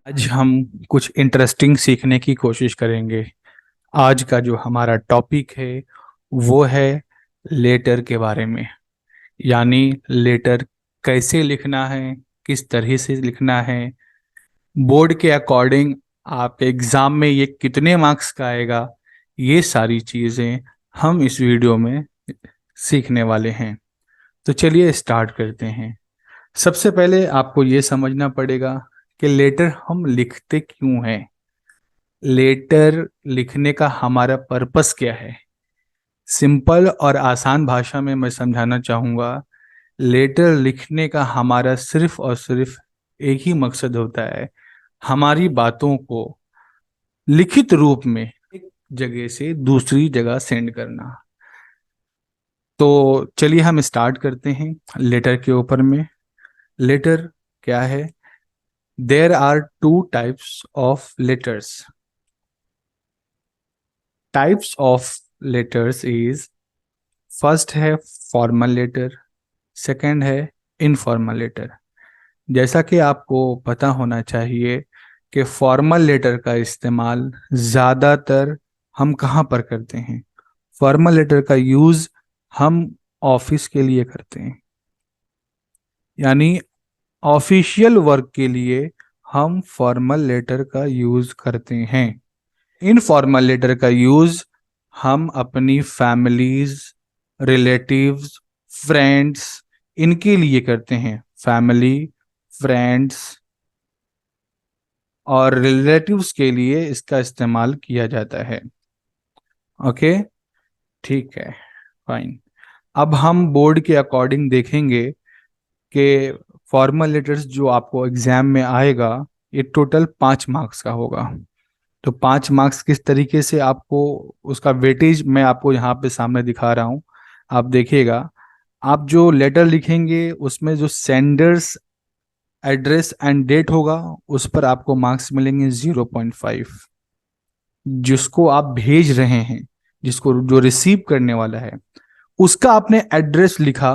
आज हम कुछ इंटरेस्टिंग सीखने की कोशिश करेंगे। आज का जो हमारा टॉपिक है वो है लेटर के बारे में। यानी लेटर कैसे लिखना है, किस तरह से लिखना है, बोर्ड के अकॉर्डिंग आपके एग्ज़ाम में ये कितने मार्क्स का आएगा, ये सारी चीज़ें हम इस वीडियो में सीखने वाले हैं। तो चलिए स्टार्ट करते हैं। सबसे पहले आपको ये समझना पड़ेगा कि लेटर हम लिखते क्यों हैं। लेटर लिखने का हमारा पर्पस क्या है। सिंपल और आसान भाषा में मैं समझाना चाहूँगा। लेटर लिखने का हमारा सिर्फ और सिर्फ एक ही मकसद होता है, हमारी बातों को लिखित रूप में एक जगह से दूसरी जगह सेंड करना। तो चलिए हम स्टार्ट करते हैं लेटर के ऊपर में। लेटर क्या है? There are two types of letters. Types of letters is, first है फॉर्मल लेटर, सेकंड है इनफॉर्मल लेटर। जैसा कि आपको पता होना चाहिए कि फॉर्मल लेटर का इस्तेमाल ज़्यादातर हम कहाँ पर करते हैं। फॉर्मल लेटर का यूज़ हम ऑफिस के लिए करते हैं, यानी ऑफिशियल वर्क के लिए हम फॉर्मल लेटर का यूज़ करते हैं। इनफॉर्मल लेटर का यूज़ हम अपनी फैमिलीज, रिलेटिव्स, फ्रेंड्स, इनके लिए करते हैं। फैमिली, फ्रेंड्स और रिलेटिव्स के लिए इसका इस्तेमाल किया जाता है। ओके, ठीक है, फाइन। अब हम बोर्ड के अकॉर्डिंग देखेंगे कि फॉर्मल लेटर्स जो आपको एग्जाम में आएगा ये टोटल 5 मार्क्स का होगा। तो 5 मार्क्स किस तरीके से आपको उसका वेटेज मैं आपको यहाँ पे सामने दिखा रहा हूँ। आप देखिएगा, आप जो लेटर लिखेंगे उसमें जो सेंडर्स एड्रेस एंड डेट होगा उस पर आपको मार्क्स मिलेंगे 0.5। जिसको आप भेज रहे हैं, जिसको जो रिसीव करने वाला है, उसका आपने एड्रेस लिखा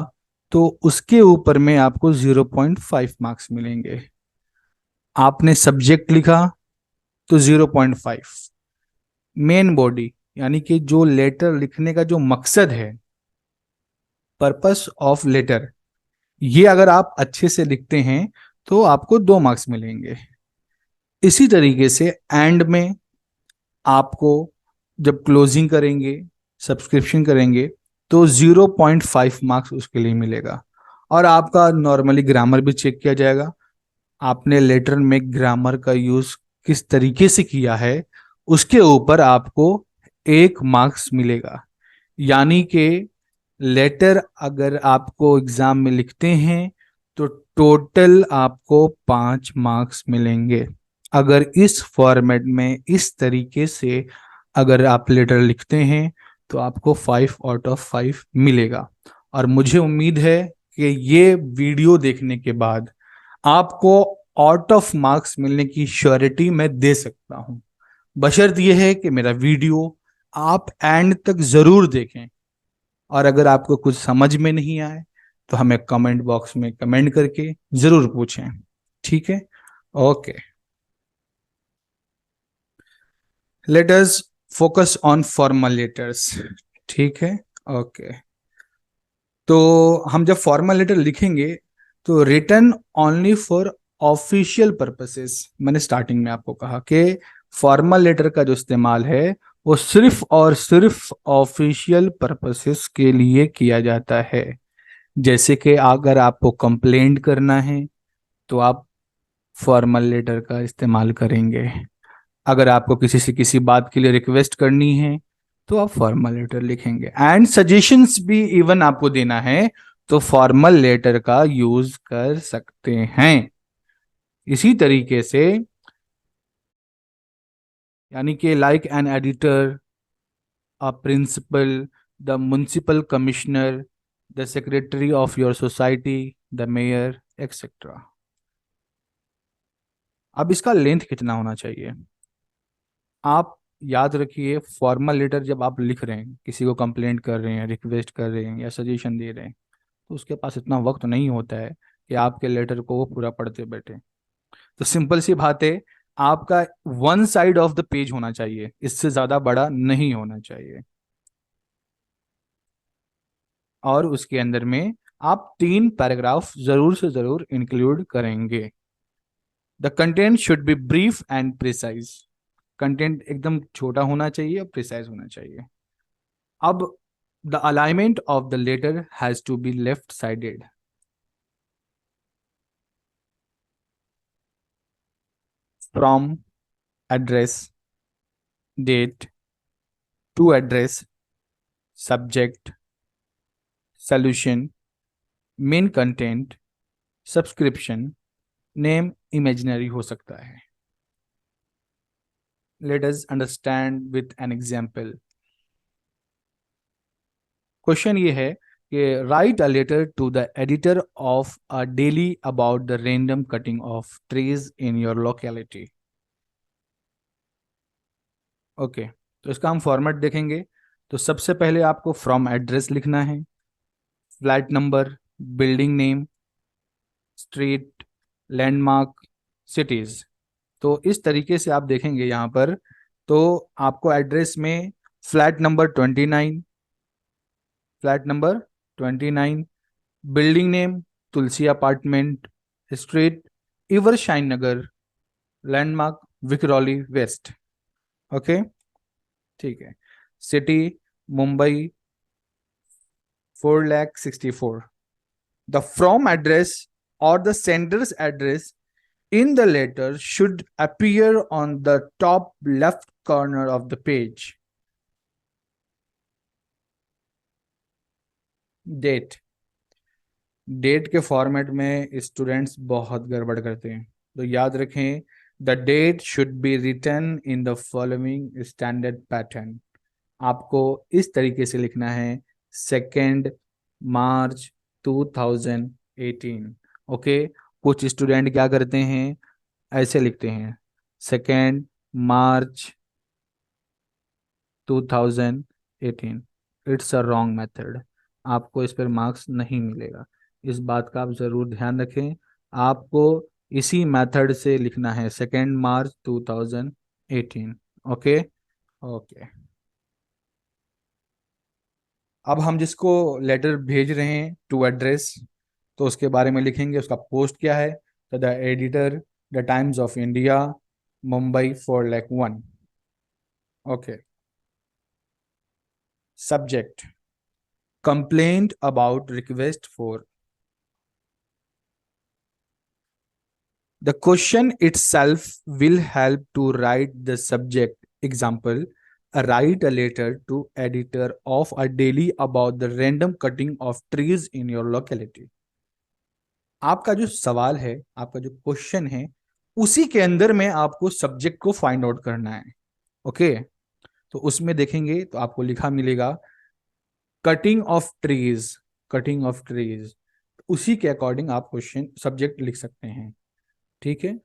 तो उसके ऊपर में आपको 0.5 मार्क्स मिलेंगे। आपने सब्जेक्ट लिखा तो 0.5। मेन बॉडी यानी कि जो लेटर लिखने का जो मकसद है, पर्पस ऑफ लेटर, ये अगर आप अच्छे से लिखते हैं तो आपको 2 मार्क्स मिलेंगे। इसी तरीके से एंड में आपको जब क्लोजिंग करेंगे, सब्सक्रिप्शन करेंगे, तो 0.5 मार्क्स उसके लिए मिलेगा। और आपका नॉर्मली ग्रामर भी चेक किया जाएगा। आपने लेटर में ग्रामर का यूज किस तरीके से किया है उसके ऊपर आपको 1 मार्क्स मिलेगा। यानी कि लेटर अगर आपको एग्जाम में लिखते हैं तो टोटल आपको 5 मार्क्स मिलेंगे। अगर इस फॉर्मेट में इस तरीके से अगर आप लेटर लिखते हैं तो आपको 5 आउट ऑफ 5 मिलेगा। और मुझे उम्मीद है कि ये वीडियो देखने के बाद आपको आउट ऑफ मार्क्स मिलने की श्योरिटी मैं दे सकता हूं। बशर्त यह है कि मेरा वीडियो आप एंड तक जरूर देखें। और अगर आपको कुछ समझ में नहीं आए तो हमें कमेंट बॉक्स में कमेंट करके जरूर पूछें। ठीक है, okay. Let us focus on formal letters. ठीक है, ओके। तो हम जब फॉर्मल लेटर लिखेंगे तो return only for official purposes. मैंने स्टार्टिंग में आपको कहा कि फॉर्मल लेटर का जो इस्तेमाल है वो सिर्फ और सिर्फ ऑफिशियल पर्पसेस के लिए किया जाता है। जैसे कि अगर आपको कंप्लेंट करना है तो आप फॉर्मल लेटर का इस्तेमाल करेंगे। अगर आपको किसी से किसी बात के लिए रिक्वेस्ट करनी है तो आप फॉर्मल लेटर लिखेंगे। एंड सजेशंस भी इवन आपको देना है तो फॉर्मल लेटर का यूज कर सकते हैं। इसी तरीके से, यानी कि like an editor, a principal, the municipal commissioner, the secretary of your society, the mayor, etcetera. अब इसका लेंथ कितना होना चाहिए आप याद रखिए। फॉर्मल लेटर जब आप लिख रहे हैं, किसी को कंप्लेंट कर रहे हैं, रिक्वेस्ट कर रहे हैं या सजेशन दे रहे हैं, तो उसके पास इतना वक्त नहीं होता है कि आपके लेटर को वो पूरा पढ़ते बैठे। तो सिंपल सी बात है, आपका one side of the page होना चाहिए, इससे ज्यादा बड़ा नहीं होना चाहिए। और उसके अंदर में आप 3 पैराग्राफ जरूर से जरूर इंक्लूड करेंगे। The content should be brief and precise. Content एकदम छोटा होना चाहिए और प्रिसाइज होना चाहिए। अब the alignment of the letter has to be left sided. From, address, date, to address, subject, solution, main content, subscription, name imaginary हो सकता है। Let us understand with an example. Question ये है कि write a letter to the editor of a daily about the random cutting of trees in your locality. Okay, तो इसका हम format देखेंगे। तो सबसे पहले आपको फ्रॉम एड्रेस लिखना है, flat number, building name, street, landmark, cities. तो इस तरीके से आप देखेंगे यहाँ पर, तो आपको एड्रेस में flat number 29, flat number 29, building name Tulsi apartment, street Evershine Nagar, landmark Vikhroli west. Okay, ठीक है। City Mumbai 4,64,000। The from address और the sender's address in the letter should appear on the top left corner of the page. Date, date के format में students बहुत गड़बड़ करते हैं, तो याद रखें, the date should be written in the following standard pattern. आपको इस तरीके से लिखना है, 2 मार्च 2018। ओके, कुछ स्टूडेंट क्या करते हैं, ऐसे लिखते हैं, 2 मार्च 2018। इट्स अ रॉन्ग मेथड, आपको इस पर मार्क्स नहीं मिलेगा। इस बात का आप जरूर ध्यान रखें। आपको इसी मेथड से लिखना है, 2 मार्च 2018। Okay, okay. अब हम जिसको लेटर भेज रहे हैं टू एड्रेस, तो उसके बारे में लिखेंगे, उसका पोस्ट क्या है। तो the editor, the times of India, Mumbai 4,01,000। Okay, subject, complaint about request for। The question itself will help to write the subject. Example, write a letter to editor of a daily about the random cutting of trees in your locality। आपका जो सवाल है, आपका जो question है, उसी के अंदर में आपको सब्जेक्ट को फाइंड आउट करना है। ओके, तो उसमें देखेंगे तो आपको लिखा मिलेगा cutting of trees, cutting of trees. उसी के अकॉर्डिंग आप क्वेश्चन सब्जेक्ट लिख सकते हैं। ठीक है,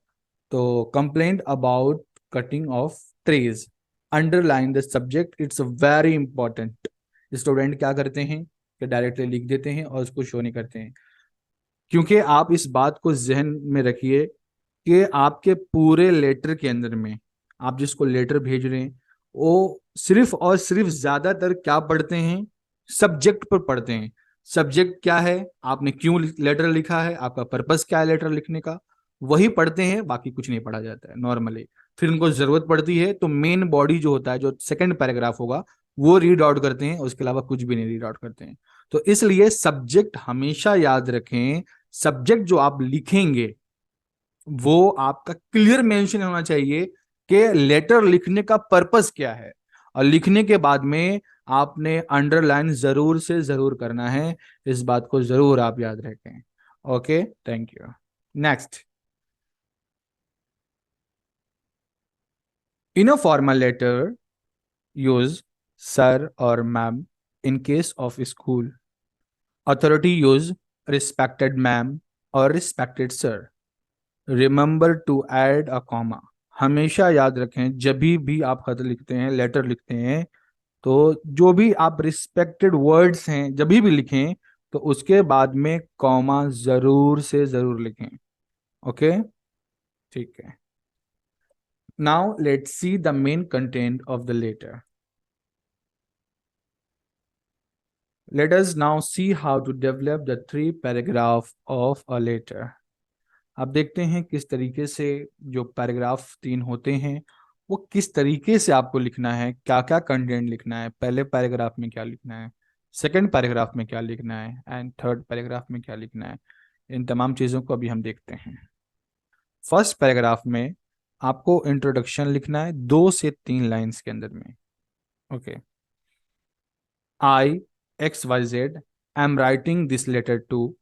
तो complaint about cutting of trees, underline the subject, it's very important. Student क्या करते हैं कि डायरेक्टली लिख देते हैं और उसको शो नहीं करते हैं, क्योंकि आप इस बात को जहन में रखिए कि आपके पूरे लेटर के अंदर में, आप जिसको लेटर भेज रहे हैं, वो सिर्फ और सिर्फ ज्यादातर क्या पढ़ते हैं, सब्जेक्ट पर पढ़ते हैं। सब्जेक्ट क्या है, आपने क्यों लेटर लिखा है, आपका पर्पस क्या है लेटर लिखने का, वही पढ़ते हैं, बाकी कुछ नहीं पढ़ा जाता है नॉर्मली। फिर उनको जरूरत पड़ती है तो मेन बॉडी जो होता है, जो सेकंड पैराग्राफ होगा, वो रीड आउट करते हैं, उसके अलावा कुछ भी नहीं रीड आउट करते हैं। तो इसलिए सब्जेक्ट हमेशा याद रखें, सब्जेक्ट जो आप लिखेंगे वो आपका क्लियर मेंशन होना चाहिए कि लेटर लिखने का पर्पस क्या है। और लिखने के बाद में आपने अंडरलाइन जरूर से जरूर करना है, इस बात को जरूर आप याद रखें। Okay, thank you. Next, in a formal letter use sir और ma'am in case of school. Authority use respected ma'am और respected sir. Remember to add a comma. हमेशा याद रखें, जब भी आप खत लिखते हैं, लेटर लिखते हैं, तो जो भी आप रिस्पेक्टेड वर्ड्स हैं जब भी लिखें, तो उसके बाद में कॉमा जरूर से जरूर लिखें। ओके, ठीक है। Now let's see the main content of the letter. Let us now see how to develop the 3 paragraph of a letter. अब देखते हैं किस तरीके से जो पैराग्राफ 3 होते हैं वो किस तरीके से आपको लिखना है, क्या क्या कंटेंट लिखना है, पहले पैराग्राफ में क्या लिखना है, सेकंड पैराग्राफ में क्या लिखना है एंड थर्ड पैराग्राफ में क्या लिखना है। इन तमाम चीज़ों को अभी हम देखते हैं। फर्स्ट पैराग्राफ में आपको इंट्रोडक्शन लिखना है 2 से 3 लाइंस के अंदर में। Okay. I X Y Z I am writing this letter to.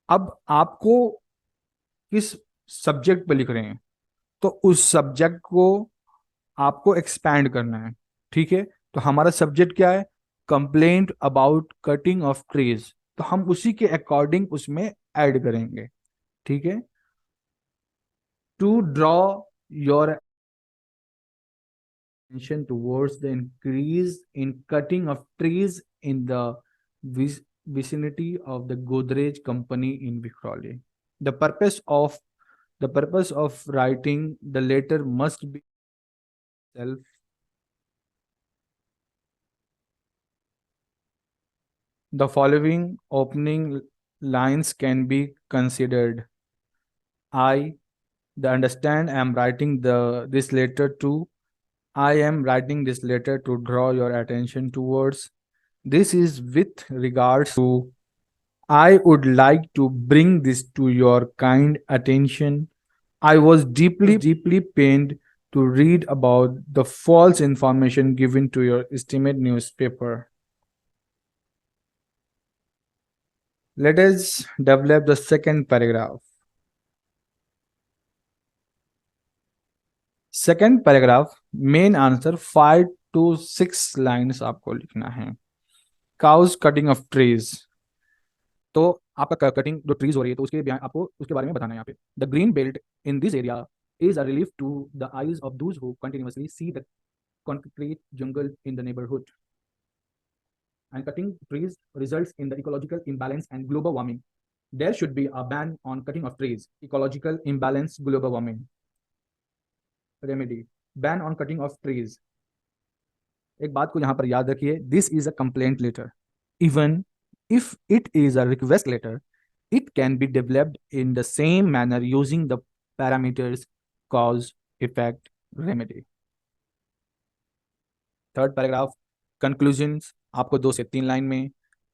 अब आपको किस सब्जेक्ट पे लिख रहे हैं तो उस सब्जेक्ट को आपको एक्सपैंड करना है। ठीक है, तो हमारा सब्जेक्ट क्या है? Complaint about cutting of trees. तो हम उसी के अकॉर्डिंग उसमें ऐड करेंगे। ठीक है। To draw your attention towards the increase in cutting of trees in the vicinity of the Godrej company in Vikhroli. The purpose of the purpose of writing the letter must be self. The following opening lines can be considered. I, the understand, I am writing this letter to. I am writing this letter to draw your attention towards. This is with regards to. I would like to bring this to your kind attention. I was deeply pained to read about the false information given to your estimate newspaper. Let us develop the second paragraph. Second paragraph, main answer 5 to 6 lines आपको लिखना है। Cows cutting of trees. तो आपका cutting जो trees हो रही है तो उसके आपको उसके बारे में बताना है यहाँ पे। The green belt in this area is a relief to the eyes of those who continuously see the concrete jungle in the neighborhood, and cutting trees results in the ecological imbalance and global warming. There should be a ban on cutting of trees. Ecological imbalance, global warming. Remedy: ban on cutting of trees. एक बात को यहाँ पर याद रखिए, this is a complaint letter. Even if it is a request letter, it can be developed in the same manner using the parameters cause, effect, remedy. Third paragraph, conclusions आपको 2 से 3 line में।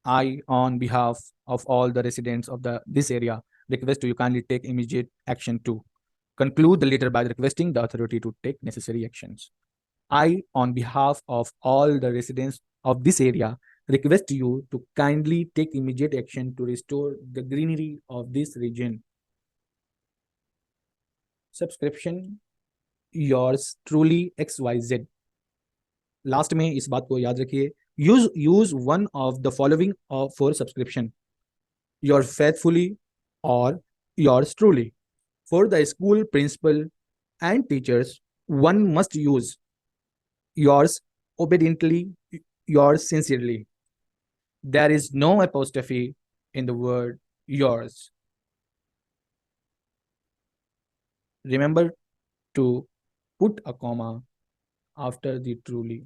I on behalf of all the residents of the this area request you kindly take immediate action to conclude the letter by requesting the authority to take necessary actions. I, on behalf of all the residents of this area, request you to kindly take immediate action to restore the greenery of this region. Subscription, yours truly XYZ. Last में इस बात को याद रखिए, use one of the following for subscription: yours faithfully और yours truly. For the school principal and teachers, one must use yours obediently, yours sincerely. There is no apostrophe in the word yours. Remember to put a comma after the truly.